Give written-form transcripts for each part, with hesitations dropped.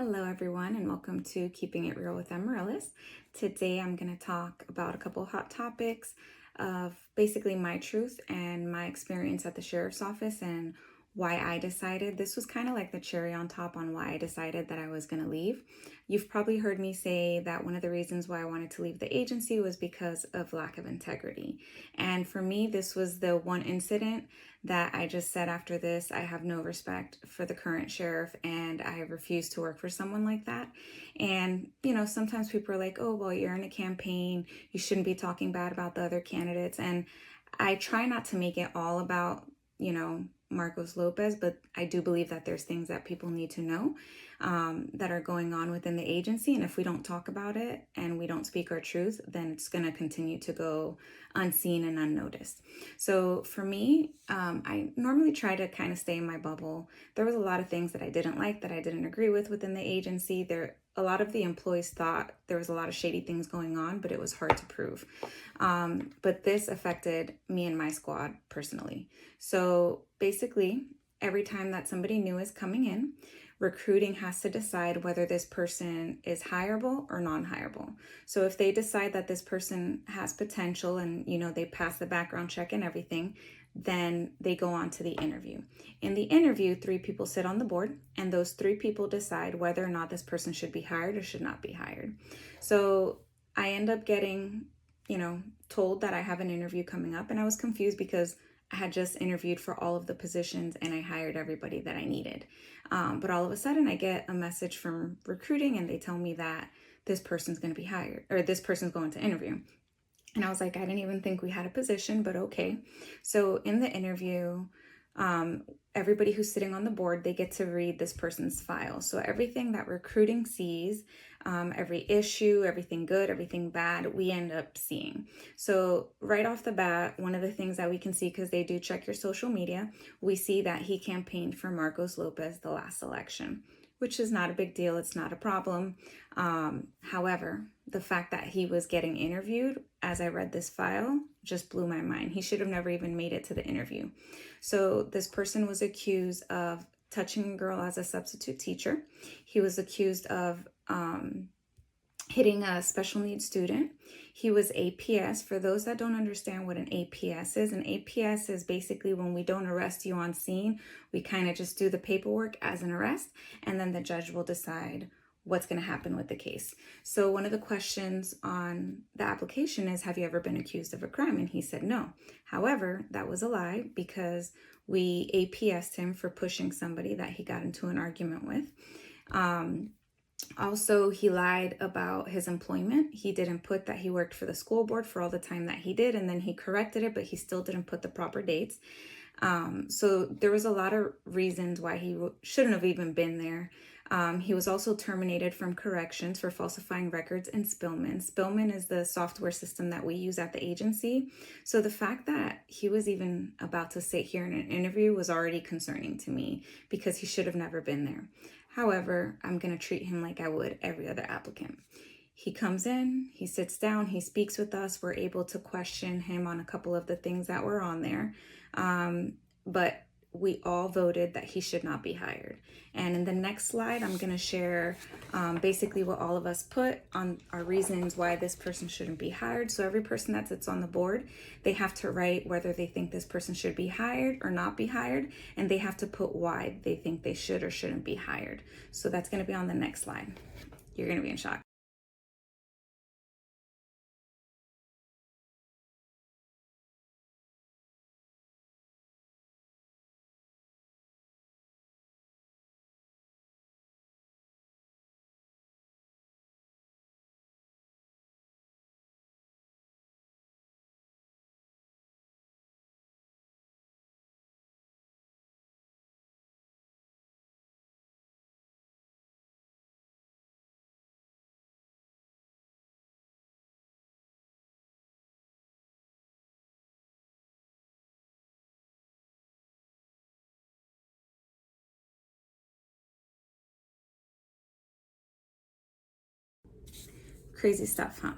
Hello, everyone, and welcome to Keeping It Real with Amaryllis. Today, I'm going to talk about a couple hot topics of basically my truth and my experience at the sheriff's office and why I decided this was kind of like the cherry on top on why I decided that I was going to leave. You've probably heard me say that one of the reasons why I wanted to leave the agency was because of lack of integrity. And for me, this was the one incident that I just said after this, I have no respect for the current sheriff and I refuse to work for someone like that. And, sometimes people are like, oh, well, you're in a campaign. You shouldn't be talking bad about the other candidates. And I try not to make it all about, Marcos Lopez, but I do believe that there's things that people need to know that are going on within the agency. And if we don't talk about it and we don't speak our truth, then it's going to continue to go unseen and unnoticed. So for me, I normally try to kind of stay in my bubble. There was a lot of things that I didn't like, that I didn't agree with within the agency. A lot of the employees thought there was a lot of shady things going on, but it was hard to prove. But this affected me and my squad personally. So basically, every time that somebody new is coming in, recruiting has to decide whether this person is hireable or non-hireable. So if they decide that this person has potential and, they pass the background check and everything, then they go on to the interview. In the interview, 3 people sit on the board, and those 3 people decide whether or not this person should be hired or should not be hired. So I end up getting, told that I have an interview coming up, and I was confused because I had just interviewed for all of the positions and I hired everybody that I needed. But all of a sudden I get a message from recruiting and they tell me that this person's going to be hired or this person's going to interview. And I was like, I didn't even think we had a position, but okay. So in the interview, everybody who's sitting on the board, they get to read this person's file. So everything that recruiting sees, every issue, everything good, everything bad, we end up seeing. So right off the bat, one of the things that we can see, because they do check your social media, we see that he campaigned for Marcos Lopez the last election, which is not a big deal. It's not a problem. However, the fact that he was getting interviewed as I read this file just blew my mind. He should have never even made it to the interview. So this person was accused of touching a girl as a substitute teacher. He was accused of hitting a special needs student. He was APS. For those that don't understand what an APS is, an APS is basically when we don't arrest you on scene, we kind of just do the paperwork as an arrest, and then the judge will decide what's going to happen with the case. So one of the questions on the application is, have you ever been accused of a crime? And he said no. However, that was a lie because we APS'd him for pushing somebody that he got into an argument with. Also, he lied about his employment. He didn't put that he worked for the school board for all the time that he did, and then he corrected it, but he still didn't put the proper dates. So there was a lot of reasons why he shouldn't have even been there. He was also terminated from corrections for falsifying records and Spillman. Spillman is the software system that we use at the agency. So the fact that he was even about to sit here in an interview was already concerning to me because he should have never been there. However, I'm going to treat him like I would every other applicant. He comes in, he sits down, he speaks with us. We're able to question him on a couple of the things that were on there. But we all voted that he should not be hired. And in the next slide, I'm going to share basically what all of us put on our reasons why this person shouldn't be hired. So every person that sits on the board, they have to write whether they think this person should be hired or not be hired. And they have to put why they think they should or shouldn't be hired. So that's going to be on the next slide. You're going to be in shock. Crazy stuff, huh?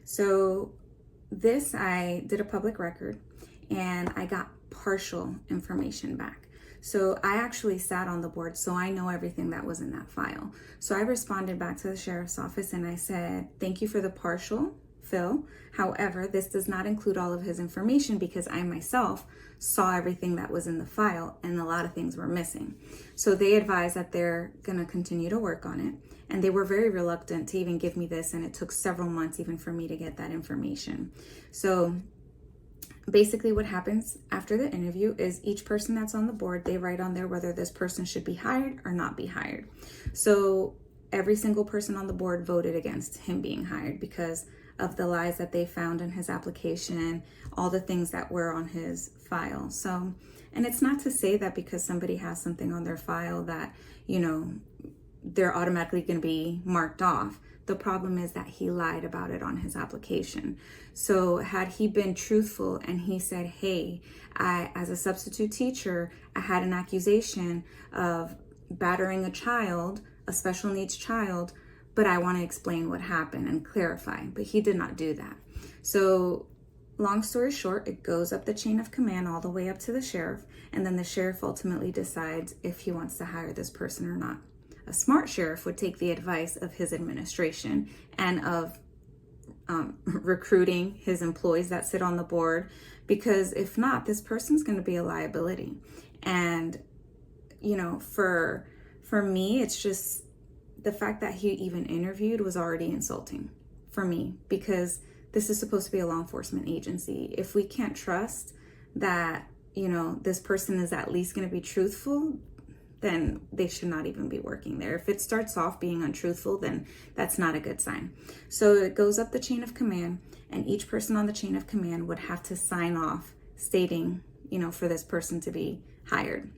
So I did a public record and I got partial information back. So I actually sat on the board, so I know everything that was in that file. So I responded back to the sheriff's office and I said, thank you for the partial fill. However, this does not include all of his information because I myself saw everything that was in the file and a lot of things were missing. So they advised that they're going to continue to work on it. And they were very reluctant to even give me this. And it took several months even for me to get that information. So basically what happens after the interview is each person that's on the board, they write on there whether this person should be hired or not be hired. So every single person on the board voted against him being hired because of the lies that they found in his application, all the things that were on his file. So, and it's not to say that because somebody has something on their file that, they're automatically going to be marked off. The problem is that he lied about it on his application. So had he been truthful and he said, hey, as a substitute teacher, I had an accusation of battering a child, a special needs child, but I want to explain what happened and clarify. But he did not do that. So long story short, it goes up the chain of command all the way up to the sheriff. And then the sheriff ultimately decides if he wants to hire this person or not. A smart sheriff would take the advice of his administration and of recruiting his employees that sit on the board, because if not, this person's going to be a liability. And, for me, it's just the fact that he even interviewed was already insulting for me, because this is supposed to be a law enforcement agency. If we can't trust that, this person is at least going to be truthful, then they should not even be working there. If it starts off being untruthful, then that's not a good sign. So it goes up the chain of command, and each person on the chain of command would have to sign off stating, for this person to be hired.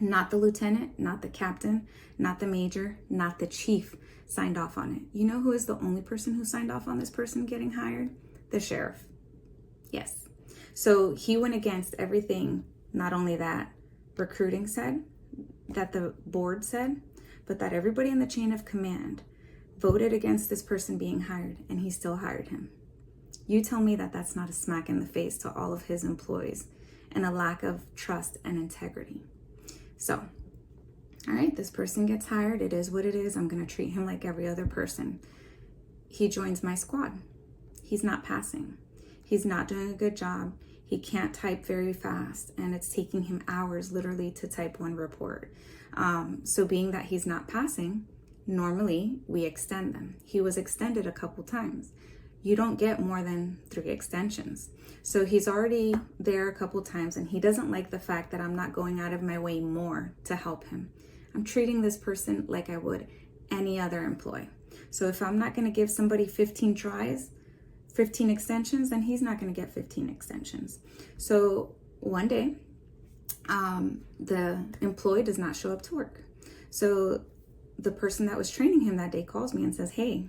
Not the lieutenant, not the captain, not the major, not the chief signed off on it. You know who is the only person who signed off on this person getting hired? The sheriff. Yes. So he went against everything, not only that recruiting said, that the board said, but that everybody in the chain of command voted against this person being hired, and he still hired him. You tell me that that's not a smack in the face to all of his employees and a lack of trust and integrity. So, all right, this person gets hired. It is what it is. I'm going to treat him like every other person. He joins my squad. He's not passing. He's not doing a good job. He can't type very fast, and it's taking him hours literally to type one report. So being that he's not passing, normally we extend them. He was extended a couple times. You don't get more than 3 extensions. So he's already there a couple times, and he doesn't like the fact that I'm not going out of my way more to help him. I'm treating this person like I would any other employee. So if I'm not going to give somebody 15 tries, 15 extensions, then he's not going to get 15 extensions. So one day, the employee does not show up to work. So the person that was training him that day calls me and says, hey,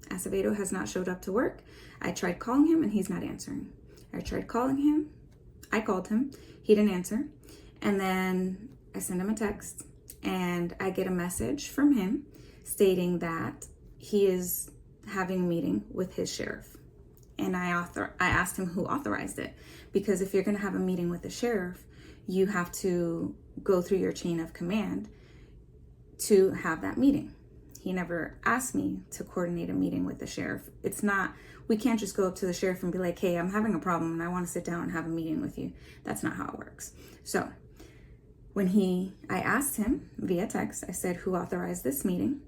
Acevedo has not showed up to work. I tried calling him and he's not answering. I tried calling him. I called him. He didn't answer. And then I send him a text and I get a message from him stating that he is having a meeting with his sheriff. And I asked him who authorized it, because if you're going to have a meeting with the sheriff, you have to go through your chain of command to have that meeting. He never asked me to coordinate a meeting with the sheriff. We can't just go up to the sheriff and be like, hey, I'm having a problem and I want to sit down and have a meeting with you. That's not how it works. So when I asked him via text, I said, who authorized this meeting?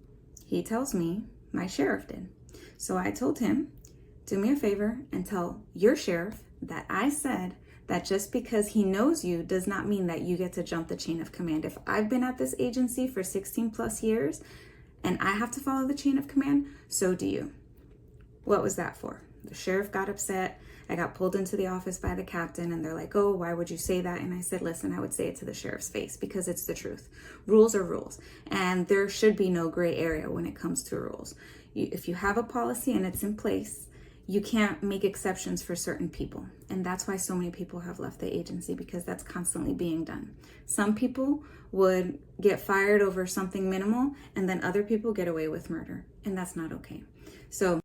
He tells me my sheriff did. So I told him, do me a favor and tell your sheriff that I said that just because he knows you does not mean that you get to jump the chain of command. If I've been at this agency for 16 plus years and I have to follow the chain of command, so do you. What was that for? The sheriff got upset. I got pulled into the office by the captain and they're like, oh, why would you say that? And I said, listen, I would say it to the sheriff's face because it's the truth. Rules are rules, and there should be no gray area when it comes to rules. If you have a policy and it's in place, you can't make exceptions for certain people. And that's why so many people have left the agency, because that's constantly being done. Some people would get fired over something minimal, and then other people get away with murder. And that's not okay. So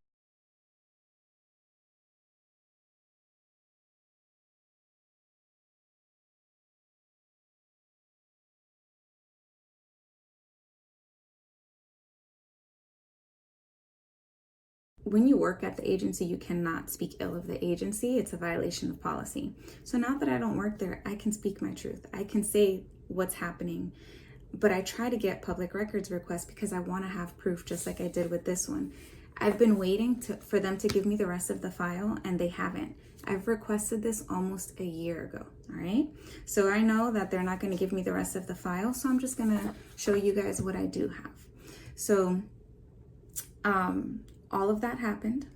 when you work at the agency, you cannot speak ill of the agency. It's a violation of policy. So now that I don't work there, I can speak my truth. I can say what's happening, but I try to get public records requests because I want to have proof, just like I did with this one. I've been waiting for them to give me the rest of the file, and they haven't. I've requested this almost a year ago, all right? So I know that they're not going to give me the rest of the file, so I'm just going to show you guys what I do have. So all of that happened.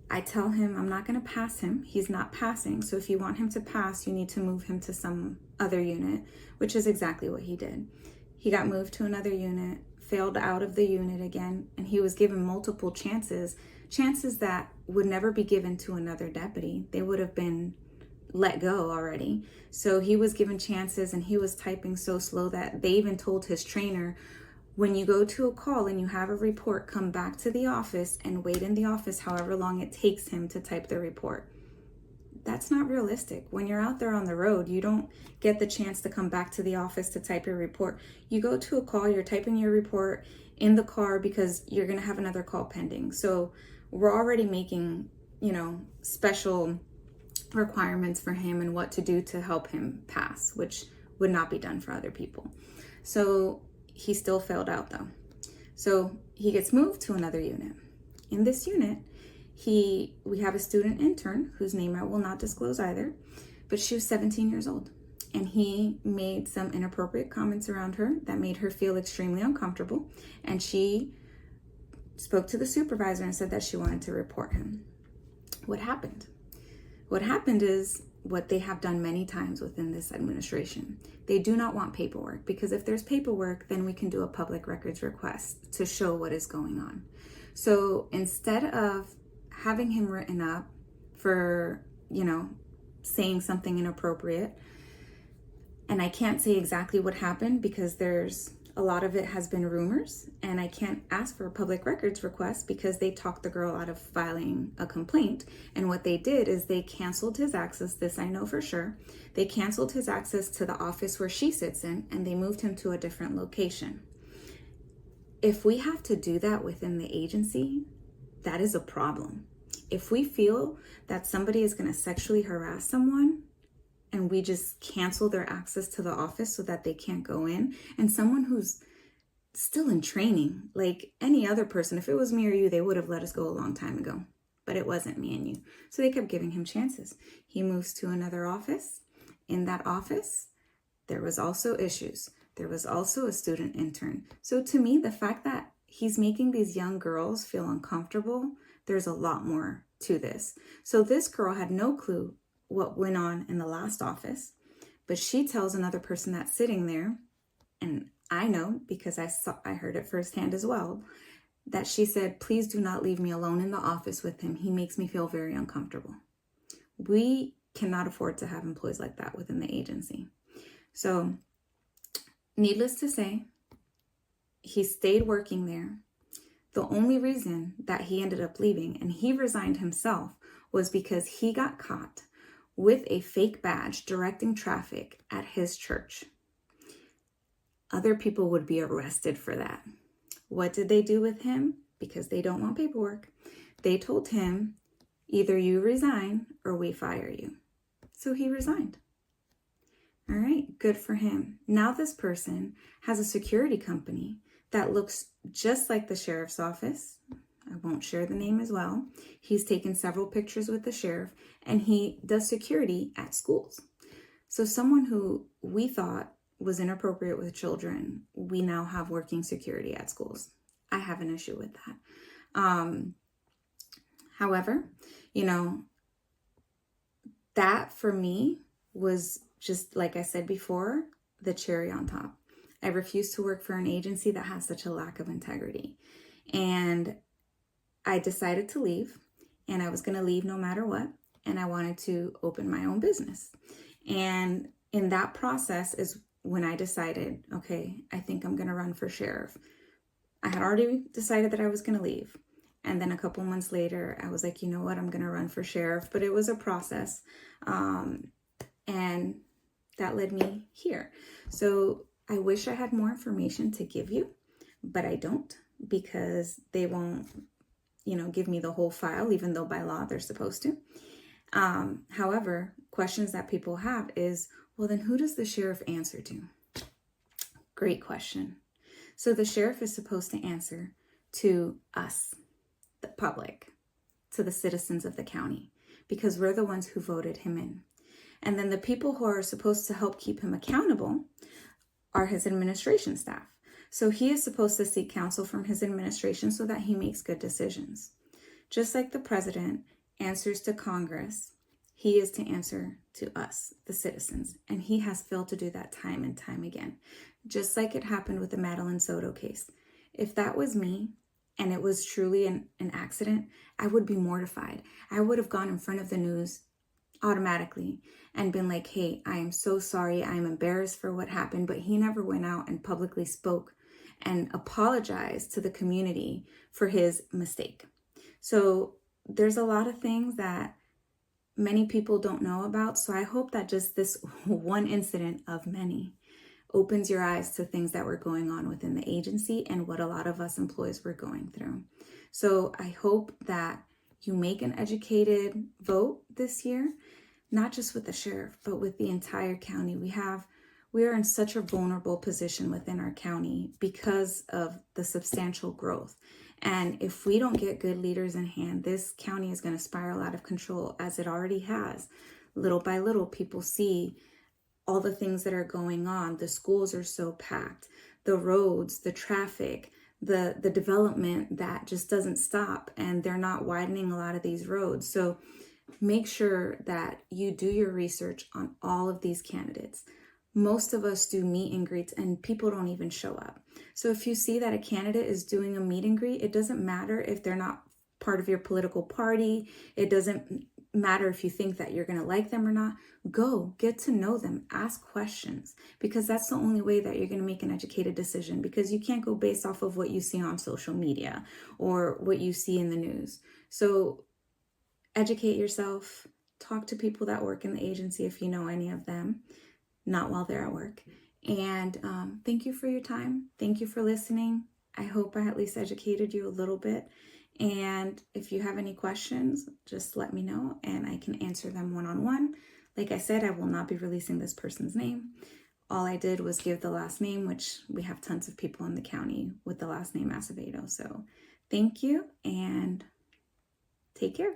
I tell him I'm not going to pass him. He's not passing. So if you want him to pass, you need to move him to some other unit, which is exactly what he did. He got moved to another unit, failed out of the unit again, and he was given multiple chances that would never be given to another deputy. They would have been let go already. So he was given chances, and he was typing so slow that they even told his trainer, when you go to a call and you have a report, come back to the office and wait in the office however long it takes him to type the report. That's not realistic. When you're out there on the road, you don't get the chance to come back to the office to type your report. You go to a call, you're typing your report in the car because you're going to have another call pending. So we're already making, special requirements for him and what to do to help him pass, which would not be done for other people. So he still failed out though. So he gets moved to another unit. In this unit, we have a student intern whose name I will not disclose either, but she was 17 years old. And he made some inappropriate comments around her that made her feel extremely uncomfortable. And she spoke to the supervisor and said that she wanted to report him. What happened? What happened is what they have done many times within this administration. They do not want paperwork, because if there's paperwork, then we can do a public records request to show what is going on. So instead of having him written up for, saying something inappropriate, and I can't say exactly what happened because a lot of it has been rumors, and I can't ask for a public records request because they talked the girl out of filing a complaint. And what they did is they canceled his access. This I know for sure. They canceled his access to the office where she sits in, and they moved him to a different location. If we have to do that within the agency, that is a problem. If we feel that somebody is going to sexually harass someone, and we just cancel their access to the office so that they can't go in, and someone who's still in training, like any other person, if it was me or you, they would have let us go a long time ago, but it wasn't me and you. So they kept giving him chances. He moves to another office. In that office, there was also issues. There was also a student intern. So to me, the fact that he's making these young girls feel uncomfortable, there's a lot more to this. So this girl had no clue what went on in the last office, but she tells another person that's sitting there, and I know because I heard it firsthand as well, that she said, please do not leave me alone in the office with him. He makes me feel very uncomfortable. We cannot afford to have employees like that within the agency. So needless to say, he stayed working there. The only reason that he ended up leaving, and he resigned himself, was because he got caught with a fake badge directing traffic at his church. Other people would be arrested for that. What did they do with him? Because they don't want paperwork. They told him, either you resign or we fire you. So he resigned. All right, good for him. Now this person has a security company that looks just like the sheriff's office. I won't share the name as well. He's taken several pictures with the sheriff, and he does security at schools. So someone who we thought was inappropriate with children, we now have working security at schools. I have an issue with that. However, that for me was just, like I said before, the cherry on top. I refuse to work for an agency that has such a lack of integrity. And I decided to leave, and I was going to leave no matter what. And I wanted to open my own business. And in that process is when I decided, okay, I think I'm going to run for sheriff. I had already decided that I was going to leave. And then a couple months later, I was like, you know what, I'm going to run for sheriff. But it was a process. And that led me here. So I wish I had more information to give you, but I don't, because they won't, give me the whole file, even though by law they're supposed to. However, questions that people have is, well, then who does the sheriff answer to? Great question. So the sheriff is supposed to answer to us, the public, to the citizens of the county, because we're the ones who voted him in. And then the people who are supposed to help keep him accountable are his administration staff. So he is supposed to seek counsel from his administration so that he makes good decisions. Just like the president answers to Congress, he is to answer to us, the citizens. And he has failed to do that time and time again. Just like it happened with the Madeline Soto case. If that was me and it was truly an accident, I would be mortified. I would have gone in front of the news automatically and been like, hey, I am so sorry. I am embarrassed for what happened. But he never went out and publicly spoke and apologized to the community for his mistake. So there's a lot of things that many people don't know about. So I hope that just this one incident of many opens your eyes to things that were going on within the agency and what a lot of us employees were going through. So I hope that you make an educated vote this year, not just with the sheriff, but with the entire county. We are in such a vulnerable position within our county because of the substantial growth. And if we don't get good leaders in hand, this county is going to spiral out of control, as it already has. Little by little, people see all the things that are going on. The schools are so packed, the roads, the traffic, the development that just doesn't stop, and they're not widening a lot of these roads. So make sure that you do your research on all of these candidates. Most of us do meet and greets and people don't even show up. So if you see that a candidate is doing a meet and greet, it doesn't matter if they're not part of your political party. It doesn't matter if you think that you're going to like them or not. Go get to know them, ask questions, because that's the only way that you're going to make an educated decision, because you can't go based off of what you see on social media or what you see in the news. So educate yourself, talk to people that work in the agency if you know any of them, not while they're at work. And thank you for your time. Thank you for listening. I hope I at least educated you a little bit. And if you have any questions, just let me know and I can answer them one-on-one. Like I said, I will not be releasing this person's name. All I did was give the last name, which we have tons of people in the county with the last name Acevedo. So thank you and take care.